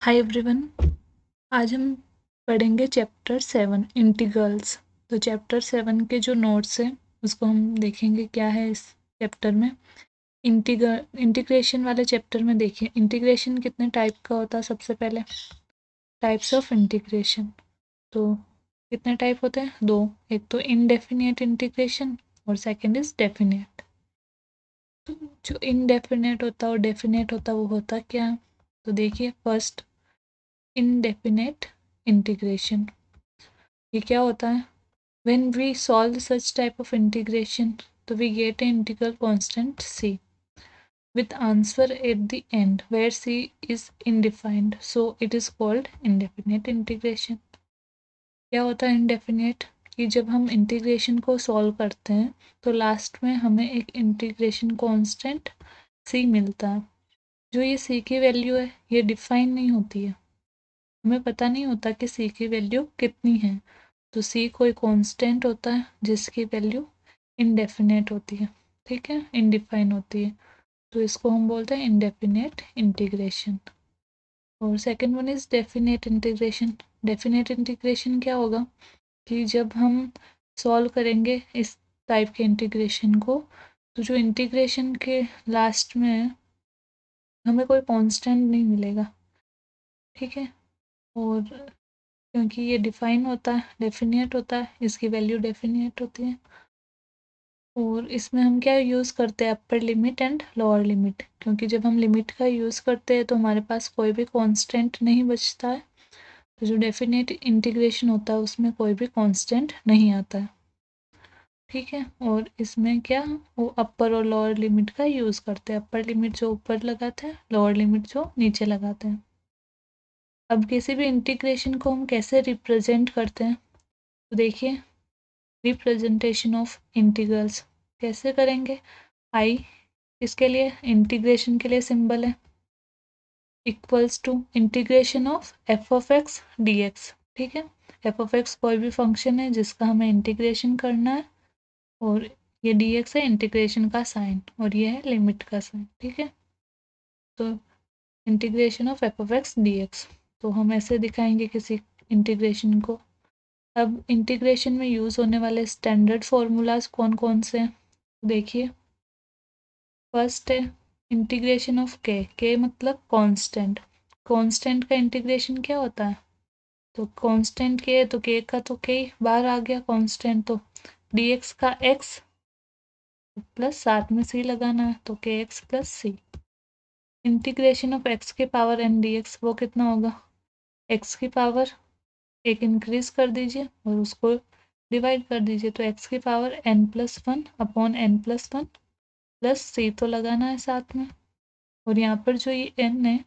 Hi everyone. आज हम पढ़ेंगे चैप्टर 7 इंटीग्रल्स। तो चैप्टर 7 के जो नोट्स हैं उसको हम देखेंगे क्या है इस चैप्टर में। इंटीग्रेशन वाले चैप्टर में देखिए इंटीग्रेशन कितने टाइप का होता है। सबसे पहले टाइप्स ऑफ इंटीग्रेशन। तो कितने टाइप होते हैं? दो। एक तो इनडेफिनिट इंटीग्रेशन और सेकंड इज डेफिनेट। तो जो इनडेफिनेट होता है और डेफिनेट होता है वो होता क्या है? तो देखिए फर्स्ट indefinite integration। ये क्या होता है? when we solve such type of integration तो we get an integral constant c with answer at the end where c is indefined, so it is called indefinite integration। क्या होता है indefinite? कि जब हम इंटीग्रेशन को सॉल्व करते हैं तो लास्ट में हमें एक इंटीग्रेशन कांस्टेंट c मिलता है। जो ये c की वैल्यू है ये डिफाइन नहीं होती है, हमें पता नहीं होता कि सी की वैल्यू कितनी है। तो सी कोई कांस्टेंट होता है जिसकी वैल्यू इनडेफिनेट होती है, ठीक है, इनडिफाइन होती है। तो इसको हम बोलते हैं इनडेफिनेट इंटीग्रेशन। और second one is definite integration. Definite integration क्या होगा कि जब हम सॉल्व करेंगे इस टाइप के इंटीग्रेशन को तो जो इंटीग्रेशन के लास्ट में हमें कोई कांस्टेंट नहीं मिलेगा, ठीक है। और क्योंकि ये डिफाइन होता है, डेफिनेट होता है, इसकी वैल्यू डेफिनेट होती है। और इसमें हम क्या यूज़ करते हैं? Upper limit and lower limit. क्योंकि जब हम लिमिट का यूज़ करते हैं तो हमारे पास कोई भी कांस्टेंट नहीं बचता है। तो जो डेफिनेट इंटीग्रेशन होता है उसमें कोई भी कांस्टेंट नहीं आता है, ठीक है। और इसमें क्या वो अपर और लोअर लिमिट का यूज़ करते हैं। अपर लिमिट जो ऊपर लगाते हैं, लोअर लिमिट जो नीचे लगाते हैं। अब किसी भी इंटीग्रेशन को हम कैसे रिप्रेजेंट करते हैं? तो देखिए रिप्रेजेंटेशन ऑफ इंटीग्रल्स कैसे करेंगे? आई इसके लिए इंटीग्रेशन के लिए सिंबल है equals to integration of F of X D X, ठीक है। एफ ऑफ एक्स कोई भी फंक्शन है जिसका हमें इंटीग्रेशन करना है और ये डी एक्स है इंटीग्रेशन का साइन और ये है लिमिट का साइन, ठीक है। तो integration of F of X D X, तो हम ऐसे दिखाएंगे किसी इंटीग्रेशन को। अब इंटीग्रेशन में यूज़ होने वाले स्टैंडर्ड फॉर्मूलाज कौन कौन से हैं? देखिए फर्स्ट है इंटीग्रेशन ऑफ के। के मतलब कांस्टेंट। कांस्टेंट का इंटीग्रेशन क्या होता है? तो कांस्टेंट के है तो के का तो के ही बाहर आ गया कांस्टेंट, तो dx का x प्लस साथ में c लगाना है तो K X plus C. Integration of x के पावर n dx वो कितना होगा? x की पावर एक इंक्रीज कर दीजिए और उसको डिवाइड कर दीजिए तो x की power n+1 upon n+1 plus सी तो लगाना है साथ में। और यहाँ पर जो ये n है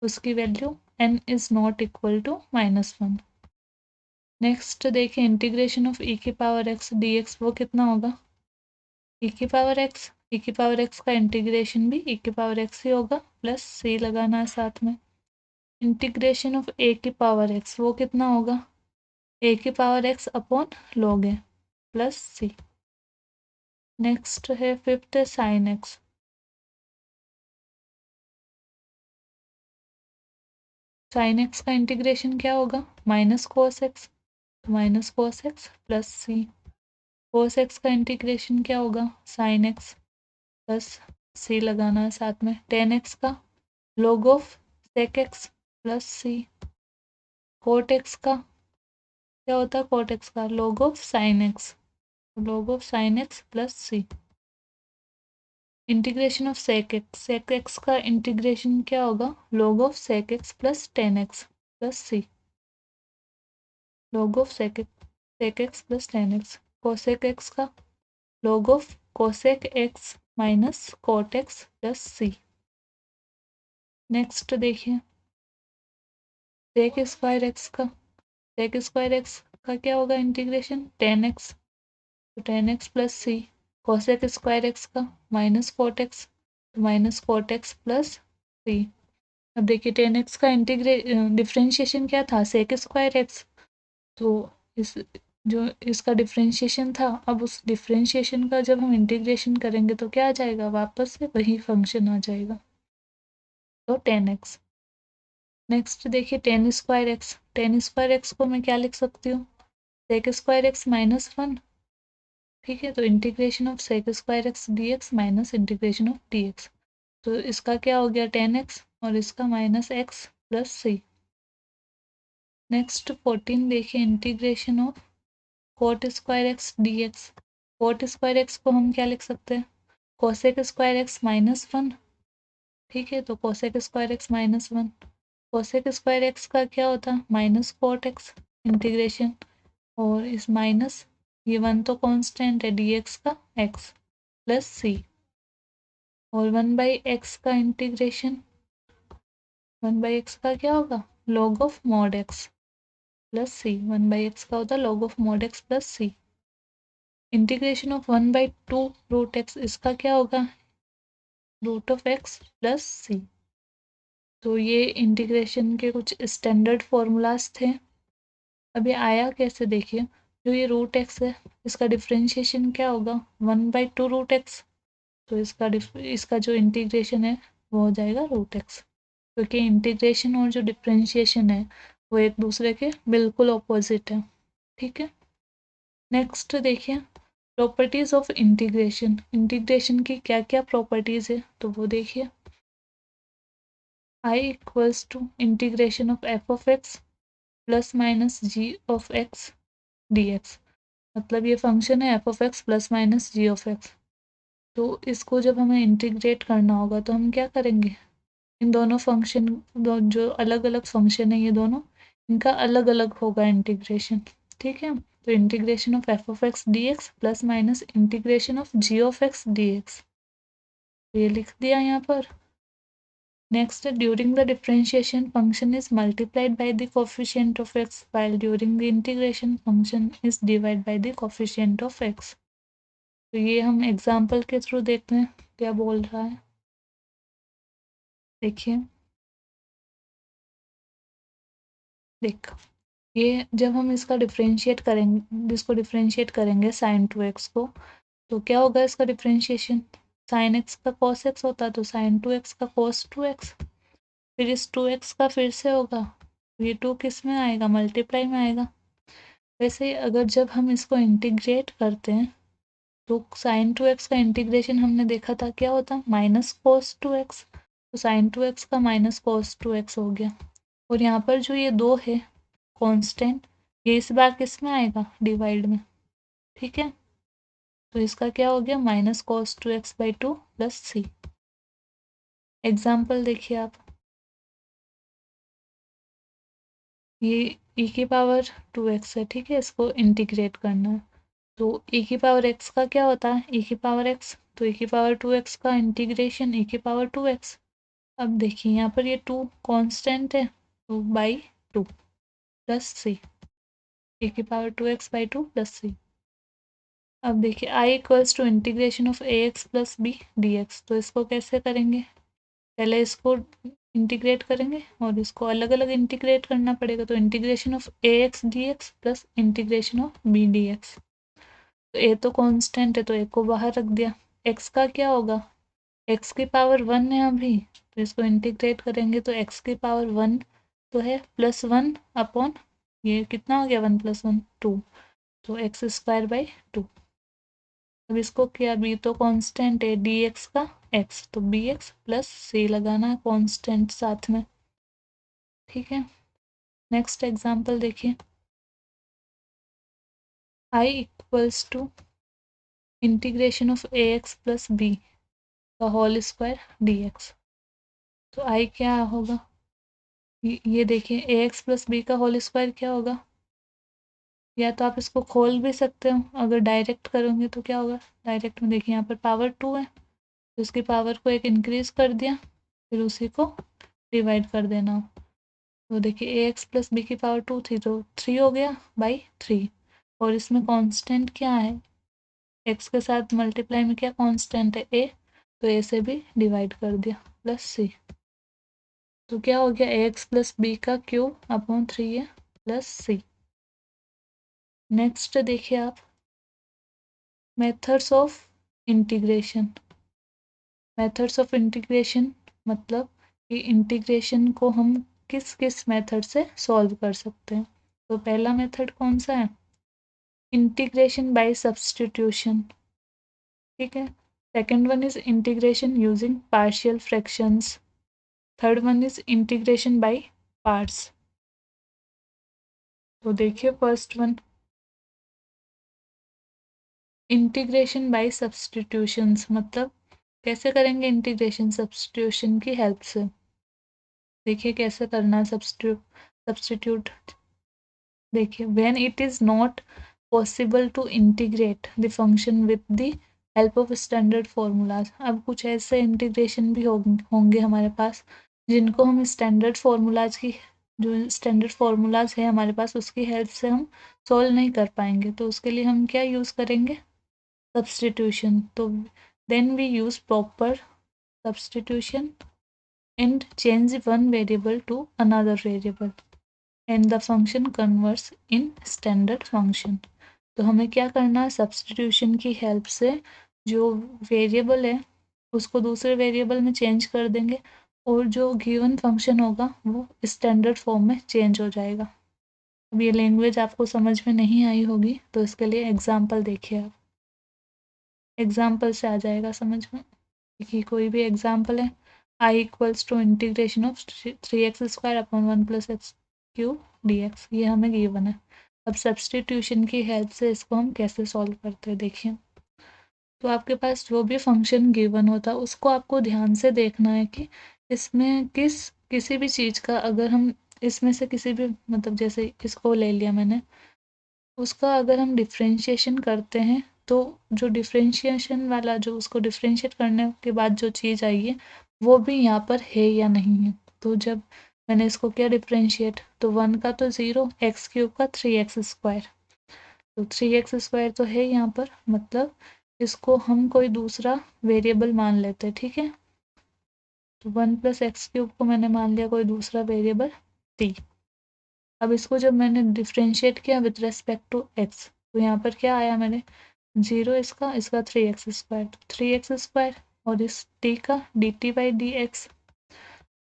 उसकी value n is not equal to -1। Next देखिए इंटीग्रेशन ऑफ e की पावर x dx वो कितना होगा? e की पावर x का इंटीग्रेशन भी e की पावर x ही होगा प्लस c लगाना है साथ में। इंटीग्रेशन ऑफ a की पावर x वो कितना होगा? a की पावर x अपॉन log है प्लस c। नेक्स्ट है fifth sine x। Sine x का इंटीग्रेशन क्या होगा? माइनस कोस एक्स, तो माइनस कोस एक्स प्लस सी। कोस एक्स का इंटीग्रेशन क्या होगा? साइन एक्स प्लस सी लगाना है साथ में। टेन एक्स का log of sec X plus C. Cot X का क्या होता है? कोट एक्स का log of sine X, log of sine X plus C. Integration of sec X का इंटीग्रेशन क्या होगा? log of sec X plus tan X plus C. log of sec X plus tan X. Cosec X का log of cosec X minus cot X plus C. Next देखिए सेक square X का। सेक square X का क्या होगा integration? Tan X, तो tan X plus C. Cosec square X का minus cot X, तो minus cot X plus सी। अब देखिए टेन एक्स का डिफ्रेंशिएशन क्या था? Sec square X. तो इस जो इसका डिफ्रेंशिएशन था, अब उस डिफ्रेंशिएशन का जब हम इंटीग्रेशन करेंगे तो क्या आ जाएगा? वापस से वही फंक्शन आ जाएगा, तो टेन एक्स। नेक्स्ट देखिए ten square x. Ten square x को मैं क्या लिख सकती हूँ, सेक स्क्वायर एक्स -1। ठीक है, तो integration of sec square X D X minus integration of D X. तो इसका क्या हो गया 10x और इसका -x+c। नेक्स्ट 14 देखिए integration of coat square X D x. Coat square x को हम क्या लिख सकते हैं, कोसेक स्क्वायर एक्स -1। ठीक है, तो cosec square x -1, cosec square X का क्या होता है माइनस कोट एक्स इंटीग्रेशन, और इस माइनस ये 1 तो कांस्टेंट है डी एक्स का x प्लस सी, और 1/x का इंटीग्रेशन, 1/x का क्या होगा log of mod x plus C, 1/x का होता है log of mod x plus C. Integration of 1/2 root x, इसका क्या होगा रूट ऑफ x प्लस सी। तो ये इंटीग्रेशन के कुछ स्टैंडर्ड फॉर्मूलाज थे। अभी आया कैसे देखिए, जो ये रूट x है इसका डिफरेंशिएशन क्या होगा 1/2 रूट x, तो इसका जो इंटीग्रेशन है वो हो जाएगा रूट x, क्योंकि इंटीग्रेशन और जो डिफरेंशिएशन है वो एक दूसरे के बिल्कुल ऑपोजिट है। ठीक है, नेक्स्ट देखिए प्रॉपर्टीज ऑफ इंटीग्रेशन। इंटीग्रेशन की क्या क्या प्रॉपर्टीज है तो वो देखिए, I equals to integration of F of X plus minus G of X D X. मतलब ये फंक्शन है F of X plus minus G of X. तो इसको जब हमें इंटीग्रेट करना होगा तो हम क्या करेंगे, इन दोनों फंक्शन जो अलग अलग फंक्शन है ये दोनों, इनका अलग अलग होगा इंटीग्रेशन। ठीक है, तो integration of F of X D X plus minus integration of G of X D X, ये लिख दिया यहाँ पर। Next during the differentiation function is multiplied by the coefficient of X, while during the integration function is divide by the coefficient of X. तो ये हम example के through देखते हैं क्या बोल रहा है। देखिए, देखो ये जब हम इसका डिफरेंशिएट करेंगे, इसको डिफरेंशिएट करेंगे साइन 2x को, तो क्या होगा इसका डिफरेंशिएशन, साइन x का कॉस x होता है तो साइन 2x का कॉस 2x, फिर इस 2x का फिर से होगा, ये 2 किस में आएगा मल्टीप्लाई में आएगा। वैसे ही अगर जब हम इसको इंटीग्रेट करते हैं तो साइन 2x का इंटीग्रेशन हमने देखा था क्या होता माइनस कॉस 2x, तो साइन 2x का माइनस कॉस 2x हो गया। और यहाँ पर जो ये 2 है कांस्टेंट, ये इस बार किस में आएगा डिवाइड में। ठीक है, तो इसका क्या हो गया माइनस कॉस 2x/2 प्लस सी। एग्जाम्पल देखिए आप, ये e की पावर 2x है। ठीक है, इसको इंटीग्रेट करना है, तो e की पावर x का क्या होता है e की पावर x, तो e की पावर 2x का इंटीग्रेशन e की पावर 2x। अब देखिए यहाँ पर ये 2 कांस्टेंट है, तो बाई 2 प्लस सी, e की पावर 2x/2 प्लस सी। अब देखिए I equals to integration of A X plus B D X. तो इसको कैसे करेंगे, पहले इसको इंटीग्रेट करेंगे और इसको अलग अलग इंटीग्रेट करना पड़ेगा, तो integration of A X D X plus integration of B D X. तो ए तो कांस्टेंट है तो ए को बाहर रख दिया, एक्स का क्या होगा एक्स की पावर 1 है अभी, तो इसको इंटीग्रेट करेंगे तो एक्स की पावर 1 तो है प्लस 1 अपॉन ये कितना हो गया 1 + 1 2, तो x²/2। अब इसको किया, बी तो कांस्टेंट है डी एक्स का एक्स, तो बी एक्स प्लस सी लगाना है कांस्टेंट साथ में। ठीक है, नेक्स्ट एग्जांपल देखिए, I equals to integration of A X plus B का होल स्क्वायर डी एक्स। तो आई क्या होगा, ये देखिए ए एक्स प्लस बी का होल स्क्वायर क्या होगा, या तो आप इसको खोल भी सकते हो, अगर डायरेक्ट करोगे तो क्या होगा, डायरेक्ट में देखिए यहाँ पर पावर 2 है तो इसकी पावर को एक इंक्रीज कर दिया, फिर उसी को डिवाइड कर देना। तो देखिए ए एक्स प्लस बी की पावर 2 थी तो 3 हो गया बाई 3, और इसमें कांस्टेंट क्या है एक्स के साथ मल्टीप्लाई में क्या कांस्टेंट है ए, तो ए से भी डिवाइड कर दिया प्लस सी। तो क्या हो गया ए एक्स प्लस बी का क्यूब अपॉन 3 है प्लस सी। नेक्स्ट देखिए आप, methods of integration. Methods of integration मतलब कि इंटीग्रेशन को हम किस किस मेथड से सॉल्व कर सकते हैं। तो पहला मेथड कौन सा है, इंटीग्रेशन बाय सब्स्टिट्यूशन, ठीक है। Second one is integration using partial fractions, third one is integration by parts. तो देखिए first one, integration by substitutions, मतलब कैसे करेंगे इंटीग्रेशन सब्स्टिट्यूशन की हेल्प से। देखिए कैसे करना है सब्स्टिट्यूट। देखिए when it is not possible to integrate the function with the help of standard formulas. अब कुछ ऐसे इंटीग्रेशन भी होंगे हमारे पास जिनको हम स्टैंडर्ड फार्मूलाज की, जो स्टैंडर्ड फार्मूलाज है हमारे पास उसकी हेल्प से हम सॉल्व नहीं कर पाएंगे। तो उसके लिए हम क्या यूज़ करेंगे, सब्स्टिट्यूशन। तो then we use proper substitution and change one variable to another variable and the function converts in standard function। तो हमें क्या करना है, सब्स्टिट्यूशन की हेल्प से जो वेरिएबल है उसको दूसरे वेरिएबल में चेंज कर देंगे और जो गिवन फंक्शन होगा वो स्टैंडर्ड फॉर्म में चेंज हो जाएगा। अब ये लैंग्वेज आपको समझ में नहीं आई होगी तो इसके लिए एग्जाम्पल देखिए आप, एग्जाम्पल से आ जाएगा समझ में। देखिए कोई भी एग्जाम्पल है, I equals to integration of 3x² upon 1+x³ dx, ये हमें गिवन है। अब सब्स्टिट्यूशन की हेल्प से इसको हम कैसे सॉल्व करते हैं, देखिए। तो आपके पास जो भी फंक्शन गिवन होता है उसको आपको ध्यान से देखना है कि इसमें किसी भी चीज़ का अगर हम इसमें से किसी भी, मतलब जैसे इसको ले लिया मैंने, उसका अगर हम डिफ्रेंशिएशन करते हैं तो जो डिफ्रेंशिएशन वाला, जो उसको डिफ्रेंशिएट करने के बाद जो चीज़ आई है वो भी यहाँ पर है या नहीं है। तो जब मैंने इसको किया डिफ्रेंशिएट, तो 1 का तो 0, x³ का 3x², तो 3x² तो है यहाँ पर, मतलब इसको हम कोई दूसरा वेरिएबल मान लेते हैं, ठीक है। तो 1+x³ को मैंने मान लिया कोई दूसरा वेरिएबल t। अब इसको जब मैंने डिफ्रेंशिएट किया विथ रेस्पेक्ट टू x, तो यहाँ पर क्या आया मेरे, 0 इसका 3x², तो 3x² और इस t का dt/dx।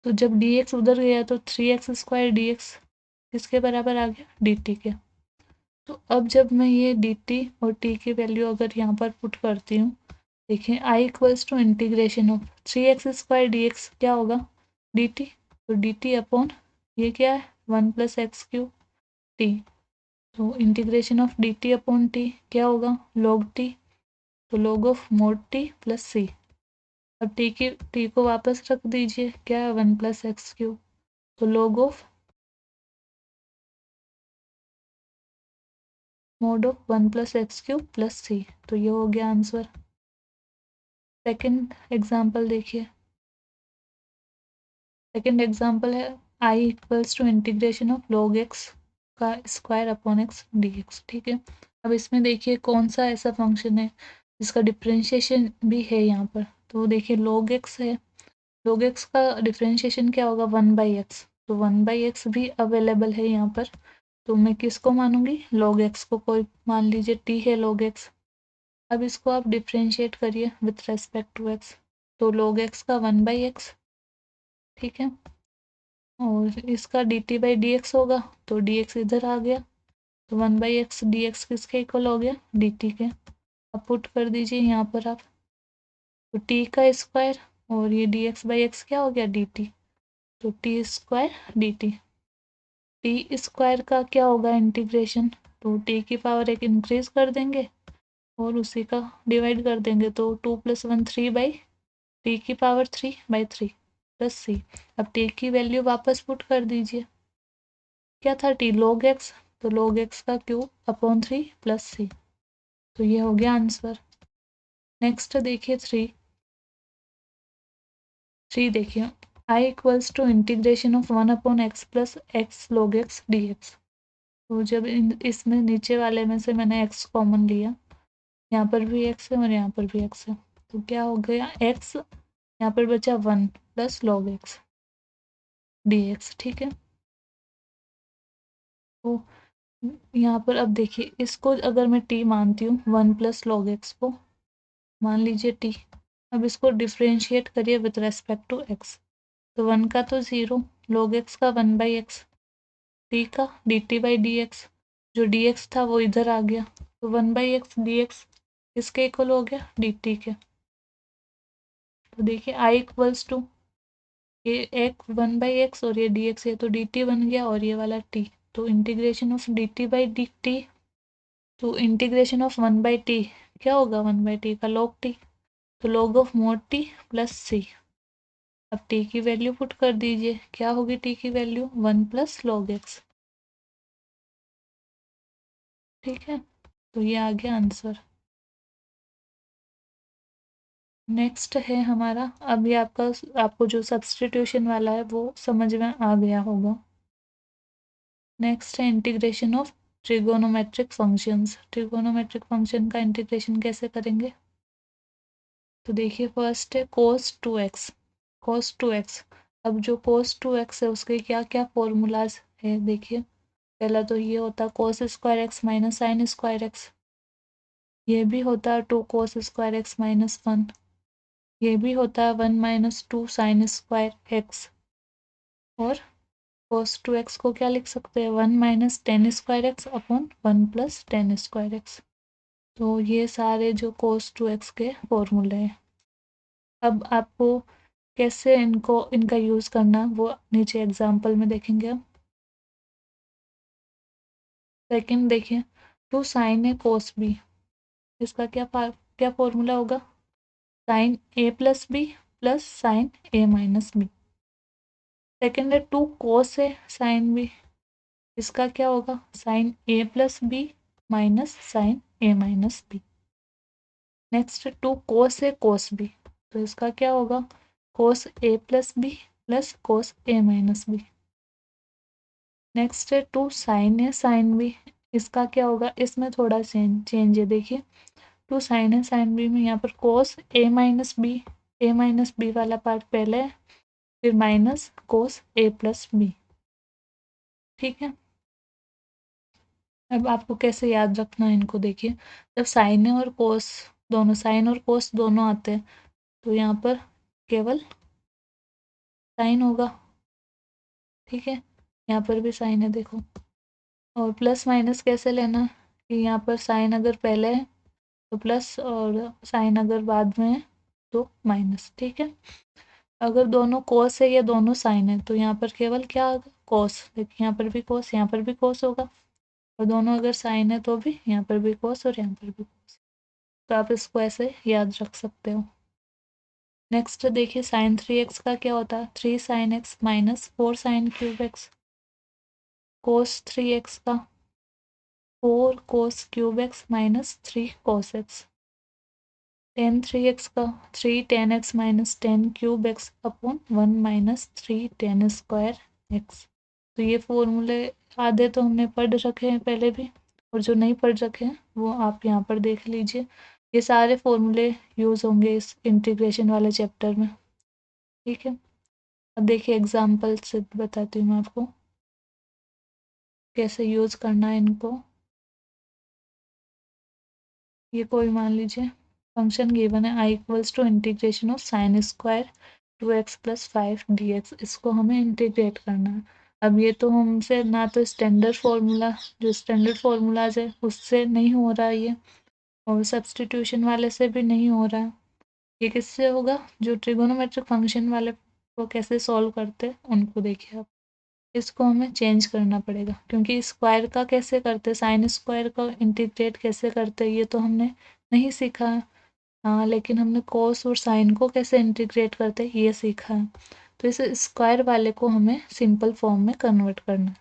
तो जब dx उधर गया तो 3x² dx किसके बराबर आ गया, dt के। तो अब जब मैं ये dt और t की वैल्यू अगर यहाँ पर पुट करती हूँ, देखिए i equals to integration of 3x² dx क्या होगा, dt। तो dt अपॉन ये क्या है, 1+x³ t। तो integration of dt upon t क्या होगा, log t। तो log of mod t plus c। अब t को वापस रख दीजिए, क्या है 1+x³। तो log of mod of 1+x³ plus c। तो ये हो गया आंसर। सेकंड एग्जाम्पल देखिए, सेकंड एग्जाम्पल है i equals to integration of log x का स्क्वायर अपॉन x dx, ठीक है। अब इसमें देखिए कौन सा ऐसा फंक्शन है जिसका डिफ्रेंशिएशन भी है यहाँ पर। तो देखिए log x है, log x का डिफ्रेंशिएशन क्या होगा, 1/x। तो 1/x भी अवेलेबल है यहाँ पर। तो मैं किसको मानूंगी, log x को। कोई मान लीजिए t है log x। अब इसको आप डिफ्रेंशिएट करिए विथ रेस्पेक्ट टू x। तो log x का 1/x, ठीक है। और इसका dt/dx होगा, तो dx इधर आ गया, तो 1/x dx किसके इक्वल हो गया, dt के। अब पुट कर दीजिए यहाँ पर आप, तो t का स्क्वायर और ये dx/x क्या हो गया, dt। तो t² dt। टी स्क्वायर का क्या होगा इंटीग्रेशन, तो t की पावर 1 इंक्रीज कर देंगे और उसी का डिवाइड कर देंगे, तो 2+1 3/t की पावर 3/3 प्लस c। अब t की वैल्यू वापस पुट कर दीजिए, क्या था t, log x। तो log x का क्यूब अपॉन 3 प्लस c। तो ये हो गया आंसर। नेक्स्ट देखिए 3 देखिए, i equals to integration of 1/x plus x log x dx। तो जब इसमें नीचे वाले में से मैंने x कॉमन लिया, यहाँ पर भी x है और यहाँ पर भी x है, तो क्या हो गया, x यहाँ पर बचा 1 प्लस log x dx, ठीक है। तो यहाँ पर अब देखिए इसको अगर मैं t मानती हूँ, 1+log x को मान लीजिए t। अब इसको डिफ्रेंशिएट करिए विथ रेस्पेक्ट टू x। तो 1 का तो 0, log x का 1/x, t का dt बाई डी एक्स, जो dx था वो इधर आ गया, तो 1/x dx किसके इक्वल हो गया, dt के। तो देखिए i इक्वल्स टू ये एक 1/x और ये dx है तो dt बन गया और ये वाला t, तो integration of dt by dt, तो इंटीग्रेशन ऑफ 1/t क्या होगा, 1/t का log t, तो log of mod t plus c। अब t की वैल्यू पुट कर दीजिए, क्या होगी t की वैल्यू, 1 प्लस log x। ठीक है, तो ये आ गया आंसर। नेक्स्ट है हमारा, अभी आपको जो सब्स्टिट्यूशन वाला है वो समझ में आ गया होगा। नेक्स्ट है integration of trigonometric functions. Trigonometric function का इंटीग्रेशन कैसे करेंगे, तो देखिए फर्स्ट है cos 2x, cos 2x। अब जो cos 2x है उसके क्या क्या फॉर्मूलाज है, देखिए पहला तो ये होता है cos square x minus sine square x, ये भी होता है 2 cos स्क्वायर एक्स माइनस 1, ये भी होता है 1 माइनस 2 साइन स्क्वायर एक्स, और cos 2x को क्या लिख सकते हैं, 1 minus ten square x upon 1 plus ten square X. तो ये सारे जो cos 2x के फॉर्मूले हैं। अब आपको कैसे इनका यूज़ करना वो नीचे एग्जाम्पल में देखेंगे हम। सेकंड देखिए, two sine A cos B, इसका क्या फॉर्मूला होगा, sine A plus B plus sine A minus B. Second है two cos A sine B, इसका क्या होगा, sine A plus B minus sine A minus B. Next two cos A cos B, तो इसका क्या होगा, cos A plus B plus cos A minus B. Next है two sine A sine B, इसका क्या होगा, इसमें थोड़ा चेंज है, देखिए two sine A sine B में यहाँ पर कोस ए माइनस बी वाला पार्ट पहले है, फिर minus cos A plus B. ठीक है, अब आपको कैसे याद रखना है इनको, देखिए जब साइन और कोस दोनों, साइन और कोस दोनों आते हैं तो यहाँ पर केवल साइन होगा। ठीक है, यहाँ पर भी साइन है देखो, और प्लस माइनस कैसे लेना है कि यहाँ पर साइन अगर पहले है तो प्लस और साइन अगर बाद में है तो माइनस। ठीक है, अगर दोनों कोस है या दोनों साइन है तो यहाँ पर केवल क्या होगा, कोस, देखिए यहाँ पर भी कोस, यहाँ पर भी कोस होगा, और दोनों अगर साइन है तो भी यहाँ पर भी कोस और यहाँ पर भी कोस। तो आप इसको ऐसे याद रख सकते हो। नेक्स्ट देखिए साइन 3x का क्या होता है, 3 sine X minus 4 sine cube X. Cos 3x का 4 cos cube X minus 3 cos X. Tan 3x का 3 tan X minus 10 cube X upon 1 minus 3 tan square X. तो ये फॉर्मूले आधे तो हमने पढ़ रखे हैं पहले भी, और जो नहीं पढ़ रखे हैं वो आप यहाँ पर देख लीजिए। ये सारे फॉर्मूले यूज़ होंगे इस इंटीग्रेशन वाले चैप्टर में। ठीक है, अब देखिए एग्जाम्पल से बताती हूँ मैं आपको कैसे यूज़ करना है इनको। ये कोई मान लीजिए फंक्शन गिवन है I equals to integration of sine square 2x plus 5 dx, इसको हमें इंटीग्रेट करना है। अब ये तो हमसे ना तो स्टैंडर्ड फार्मूला, जो स्टैंडर्ड फार्मूलाज है उससे नहीं हो रहा है ये, और सब्स्टिट्यूशन वाले से भी नहीं हो रहा है। ये किससे होगा, जो ट्रिगोनोमेट्रिक फंक्शन वाले को कैसे सॉल्व करते हैं उनको देखिए आप। इसको हमें चेंज करना पड़ेगा, क्योंकि स्क्वायर का कैसे करते, साइन स्क्वायर का इंटीग्रेट कैसे करते ये तो हमने नहीं सीखा है। हाँ, लेकिन हमने कोस और साइन को कैसे इंटीग्रेट करते हैं ये सीखा है। तो इस स्क्वायर वाले को हमें सिंपल फॉर्म में कन्वर्ट करना है।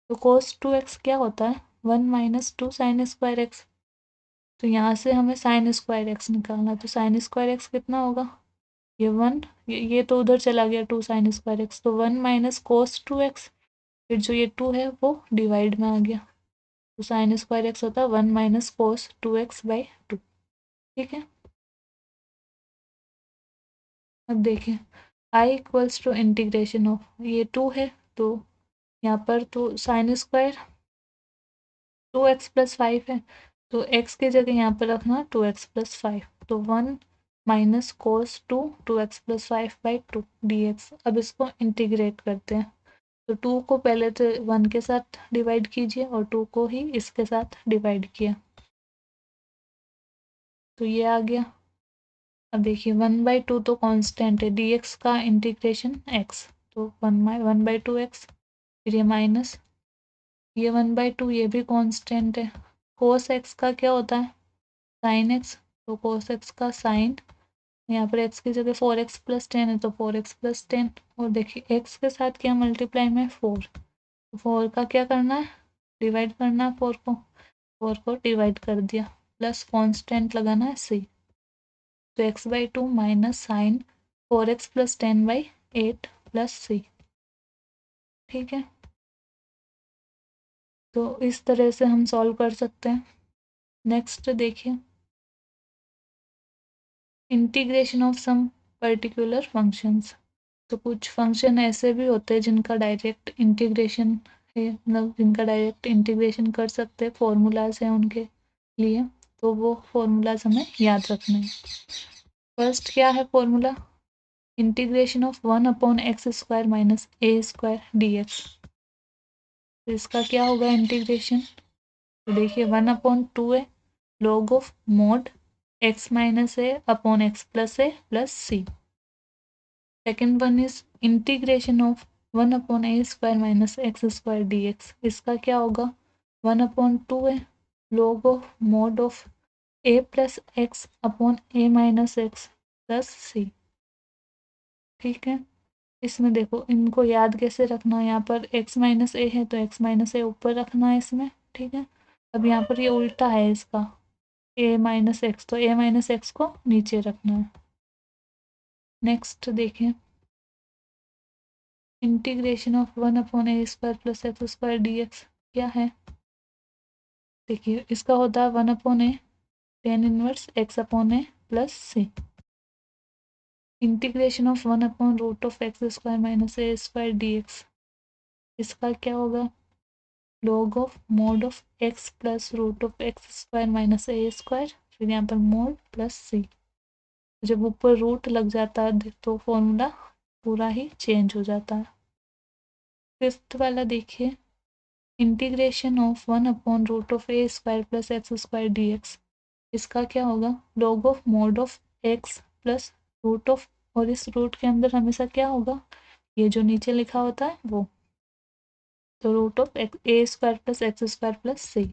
तो कोस 2x क्या होता है, 1 माइनस 2 साइन स्क्वायर एक्स। तो यहाँ से हमें साइन स्क्वायर एक्स निकालना है, तो साइन स्क्वायर एक्स कितना होगा, ये 1, ये तो उधर चला गया 2 साइन स्क्वायर एक्स, तो 1 माइनस कोस 2x, फिर जो ये 2 है वो डिवाइड में आ गया, तो साइन स्क्वायर एक्स होता है 1 माइनस कोस 2x बाई 2। ठीक है, अब देखिए I equals to integration of, ये 2 है तो यहाँ पर तो साइन स्क्वायर 2x प्लस 5 है, तो x की जगह यहाँ पर रखना 2x प्लस 5, तो 1 minus cos 2x plus 5/2 dx। अब इसको इंटीग्रेट करते हैं। तो 2 को पहले तो 1 के साथ डिवाइड कीजिए और 2 को ही इसके साथ डिवाइड किया, तो ये आ गया। अब देखिए 1/2 तो कांस्टेंट है, dx का इंटीग्रेशन x, तो 1/2x, फिर ये माइनस ये 1/2, ये भी कांस्टेंट है। कोस x का क्या होता है, साइन x, तो कोस x का साइन, यहाँ पर x की जगह 4x प्लस 10 है तो 4x प्लस 10, और देखिए x के साथ क्या मल्टीप्लाई में 4, तो 4 का क्या करना है, डिवाइड करना है 4 को डिवाइड कर दिया, प्लस कांस्टेंट लगाना है c, तो x/2 minus sine 4x plus 10/8 plus c। ठीक है, तो इस तरह से हम सॉल्व कर सकते हैं। नेक्स्ट देखिए, integration of some particular functions. तो कुछ फंक्शन ऐसे भी होते हैं जिनका डायरेक्ट इंटीग्रेशन है, मतलब जिनका डायरेक्ट इंटीग्रेशन कर सकते हैं, फॉर्मूलाज हैं उनके लिए, तो वो फॉर्मूलाज हमें याद रखने हैं। फर्स्ट क्या है formula, integration of 1/x² minus a² dx। तो इसका क्या होगा इंटीग्रेशन, तो देखिए 1/2 है, log of mode x minus a upon x plus a plus c। Second one is integration of 1/a² minus x² dx। इसका क्या होगा, 1/2 है, log of mod of a plus x upon a minus x plus c। ठीक है, इसमें देखो इनको याद कैसे रखना है, यहाँ पर x माइनस ए है तो x माइनस ए ऊपर रखना है इसमें। ठीक है, अब यहाँ पर ये उल्टा है इसका, a माइनस एक्स, तो a माइनस एक्स को नीचे रखना है। नेक्स्ट देखें, integration of 1/a² plus x² dx क्या है, देखिए इसका होता है 1/a tan inverse x upon a plus c। Integration of 1/√x² minus a² dx, इसका क्या होगा, log of mod of x plus √x² minus a², फिर यहाँ पर मोड प्लस c। जब ऊपर रूट लग जाता है तो फॉर्मूला पूरा ही चेंज हो जाता है। फिफ्थ वाला देखिए, integration of 1/√a² plus x² dx। इसका क्या होगा, log of mod of x plus root of, और इस रूट के अंदर हमेशा क्या होगा, ये जो नीचे लिखा होता है वो, तो root of a² plus x² plus c।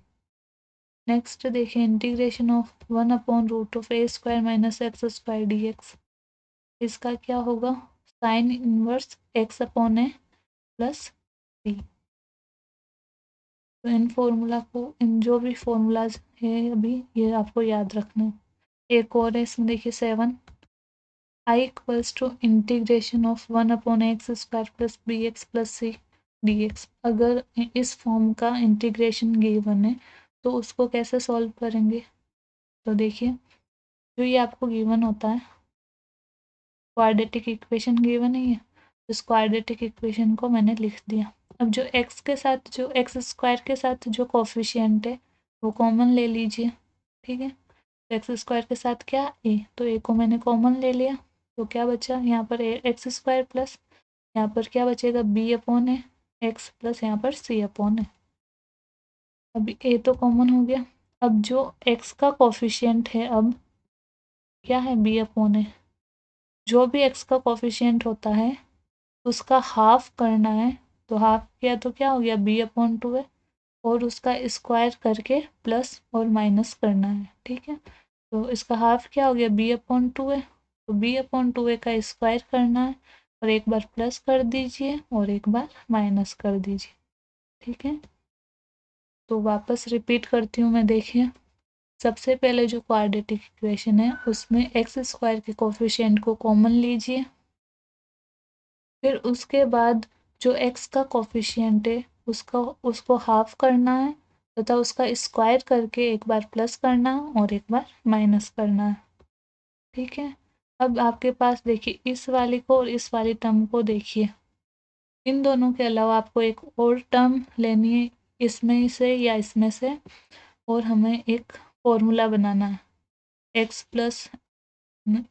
Next देखिए, integration of 1/√a² minus x² dx। इसका क्या होगा, sine inverse x upon A plus c। तो इन फॉर्मूला को, इन जो भी फॉर्मूलाज है अभी ये आपको याद रखना है। एक और है इसमें देखिए 7, i equals to integration of 1/x² plus bx plus c dx। अगर इस फॉर्म का इंटीग्रेशन गिवन है तो उसको कैसे सॉल्व करेंगे, तो देखिए जो ये आपको गिवन होता है, क्वाड्रेटिक इक्वेशन गिवन है, इस क्वाड्रेटिक इक्वेशन को मैंने लिख दिया। अब जो x के साथ, जो x² के साथ जो कोफिशिएंट है वो कॉमन ले लीजिए। ठीक है, x² के साथ क्या a, तो a को मैंने कॉमन ले लिया, तो क्या बचा यहाँ पर x² प्लस यहाँ पर क्या बचेगा b अपॉन ए एक्स प्लस यहाँ पर c अपॉन ए। अभी a तो कॉमन हो गया, अब जो x का कोफिशिएंट है अब क्या है b अपॉन ए, जो भी x का कोफिशिएंट होता है उसका हाफ करना है, तो हाफ किया तो क्या हो गया b/2 है, और उसका स्क्वायर करके प्लस और माइनस करना है। ठीक है, तो इसका हाफ क्या हो गया b/2 है, तो b/2 का स्क्वायर करना है, और एक बार प्लस कर दीजिए और एक बार माइनस कर दीजिए। ठीक है, तो वापस रिपीट करती हूँ मैं, देखिए सबसे पहले जो क्वाड्रेटिक इक्वेशन है उसमें x² के कोफिशिएंट को कॉमन लीजिए, फिर उसके बाद जो x का कोफिशिएंट है उसको हाफ करना है तथा उसका स्क्वायर करके एक बार प्लस करना है और एक बार माइनस करना है। ठीक है, अब आपके पास देखिए इस वाली को और इस वाली टर्म को देखिए, इन दोनों के अलावा आपको एक और टर्म लेनी है इसमें से या इसमें से, और हमें एक फॉर्मूला बनाना है x प्लस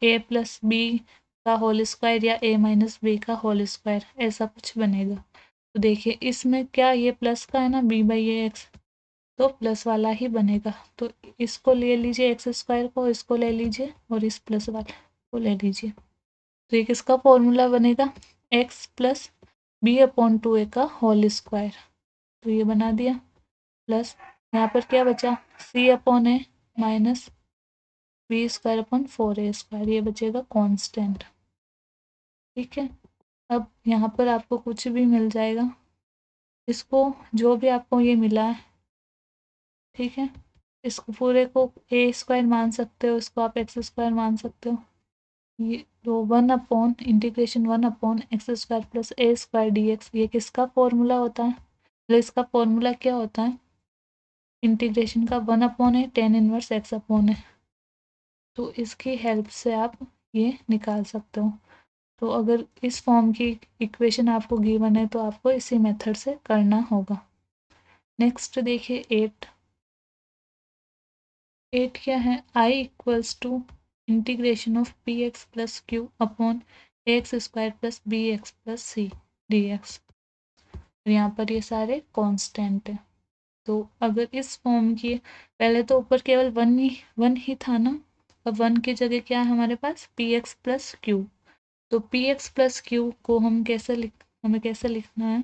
ए प्लस बी का होल स्क्वायर या ए माइनस बी का होल स्क्वायर, ऐसा कुछ बनेगा। तो देखिए इसमें क्या ये प्लस का है ना, बी बाई ए एक्स, तो प्लस वाला ही बनेगा। तो इसको ले लीजिए एक्स स्क्वायर को, इसको ले लीजिए और इस प्लस वाले को ले लीजिए। तो ये किसका फॉर्मूला बनेगा, x plus B upon 2a का होल स्क्वायर। तो ये बना दिया, प्लस यहाँ पर क्या बचा, C upon A minus B square upon 4a square, ये बचेगा कांस्टेंट। ठीक है, अब यहाँ पर आपको कुछ भी मिल जाएगा, इसको जो भी आपको ये मिला है, ठीक है, इसको पूरे को ए स्क्वायर मान सकते हो, इसको आप एक्स स्क्वायर मान सकते हो। ये तो 1/(1/(x² प्लस ए स्क्वायर dx), ये किसका फॉर्मूला होता है, मतलब इसका फॉर्मूला क्या होता है, इंटीग्रेशन का 1/(tan−1)(x)। तो इसकी हेल्प से आप ये निकाल सकते हो। तो अगर इस फॉर्म की इक्वेशन आपको गिवन है तो आपको इसी मेथड से करना होगा। नेक्स्ट देखिए 8 क्या है, I equals to integration of P X plus Q upon X square plus B X plus C D X. यहाँ पर ये सारे कांस्टेंट है। तो अगर इस फॉर्म की, पहले तो ऊपर केवल वन ही था ना, अब वन की जगह क्या है हमारे पास, पी एक्स प्लस क्यू। तो पी एक्स प्लस क्यू को हमें कैसे लिखना है,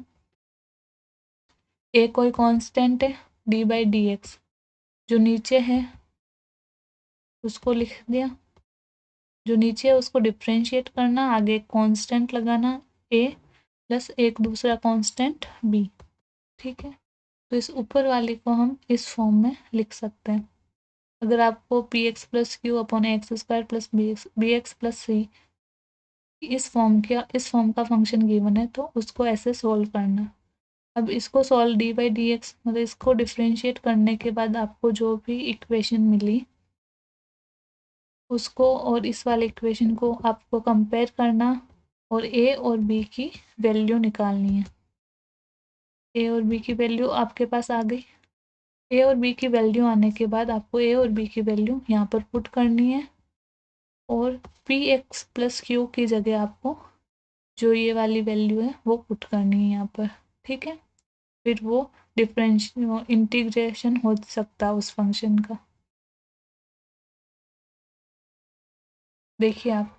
ए कोई कांस्टेंट है, डी बाई डी एक्स, जो नीचे है उसको लिख दिया, जो नीचे है उसको डिफ्रेंशिएट करना, आगे कांस्टेंट लगाना ए प्लस एक दूसरा कांस्टेंट बी। ठीक है, तो इस ऊपर वाले को हम इस फॉर्म में लिख सकते हैं। अगर आपको P X plus Q upon X square plus B X plus C इस फॉर्म का फंक्शन गिवन है तो उसको ऐसे सोल्व करना। अब इसको solve D by D X, मतलब इसको डिफ्रेंशिएट करने के बाद आपको जो भी इक्वेशन मिली उसको और इस वाले इक्वेशन को आपको कंपेयर करना और ए और बी की वैल्यू निकालनी है। ए और बी की वैल्यू आपके पास आ गई। ए और बी की वैल्यू आने के बाद आपको ए और बी की वैल्यू यहाँ पर पुट करनी है और पी एक्स प्लस क्यू की जगह आपको जो ये वाली वैल्यू है वो पुट करनी है यहाँ पर। ठीक है, फिर वो डिफरेंशियल इंटीग्रेशन हो सकता है उस फंक्शन का। देखिए आप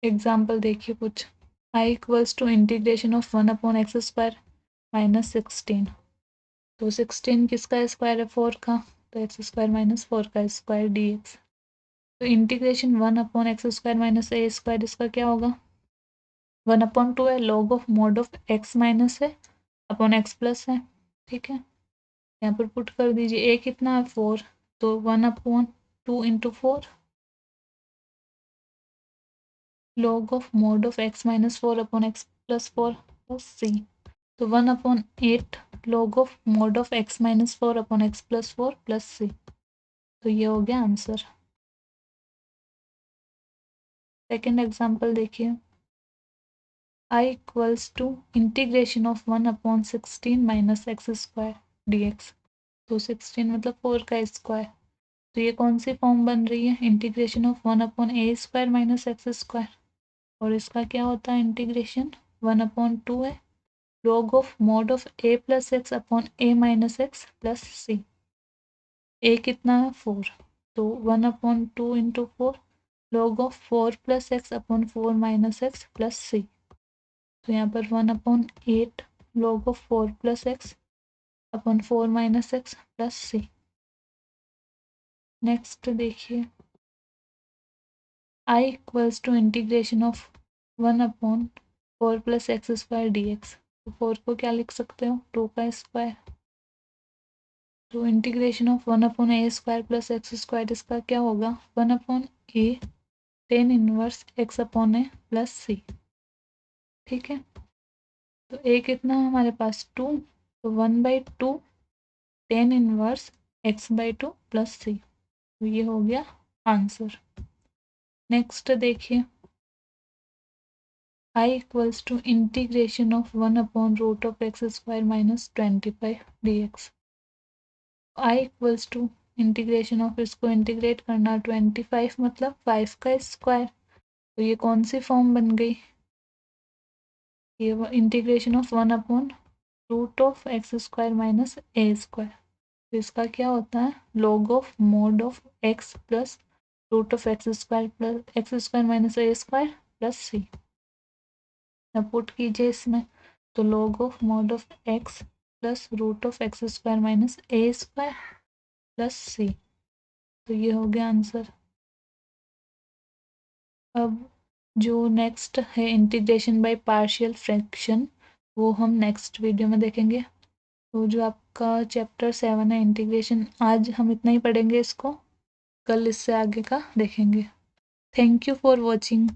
एग्जाम्पल देखिए कुछ, I equals to integration of 1/(x² minus 16। तो 16 किसका स्क्वायर है, 4 का, तो x² माइनस 4 का स्क्वायर डी एक्स। तो इंटीग्रेशन 1/(x² माइनस a², इसका क्या होगा, 1/2 है, log of mod of x minus है अपॉन x प्लस है। ठीक है, यहाँ पर पुट कर दीजिए, a कितना है 4, तो 1/2 into 4 log of mod of x minus 4 upon x plus 4 plus c। तो 1/8 log of mod of x minus 4 upon x plus 4 plus c। तो ये हो गया आंसर। सेकेंड एग्जाम्पल देखिए, i equals to integration of 1/16 minus X square D X. तो 16 मतलब 4 का square. तो ये कौन सी फॉर्म बन रही है, integration of 1/a² minus X square, और इसका क्या होता है इंटीग्रेशन 1/2 है, log of mod of a plus x upon a minus X plus C. a कितना है 4, तो 1/2 into 4 log of 4 plus X upon 4 minus X plus सी। तो यहाँ पर 1/8 log of 4 plus X upon 4 minus X plus C. Next देखिए, i equals to integration of 1/4 plus X square D X. तो 4 को क्या लिख सकते हो, 2 का स्क्वायर। तो integration of 1/a² plus X square, इसका क्या होगा 1/a tan−1 x upon A plus सी। ठीक है, तो a कितना है हमारे पास 2, तो 1/2 tan−1 x/2 प्लस सी। तो ये हो गया आंसर। नेक्स्ट देखिए, i equals to integration of 1/√x² minus 25 dx। i equals to integration of इसको इंटीग्रेट करना 25 मतलब 5 का स्क्वायर। तो ये कौन सी फॉर्म बन गई, ये integration of 1/√x² minus a square. तो इसका क्या होता है, log of mod of x plus √x² minus a square plus सी। अब पुट कीजिए इसमें, तो log of mod of x plus √x² minus a square plus सी। तो ये हो गया आंसर। अब जो नेक्स्ट है इंटीग्रेशन बाय पार्शियल फ्रैक्शन, वो हम नेक्स्ट वीडियो में देखेंगे। तो जो आपका चैप्टर 7 है इंटीग्रेशन, आज हम इतना ही पढ़ेंगे इसको, कल इससे आगे का देखेंगे। Thank you for watching.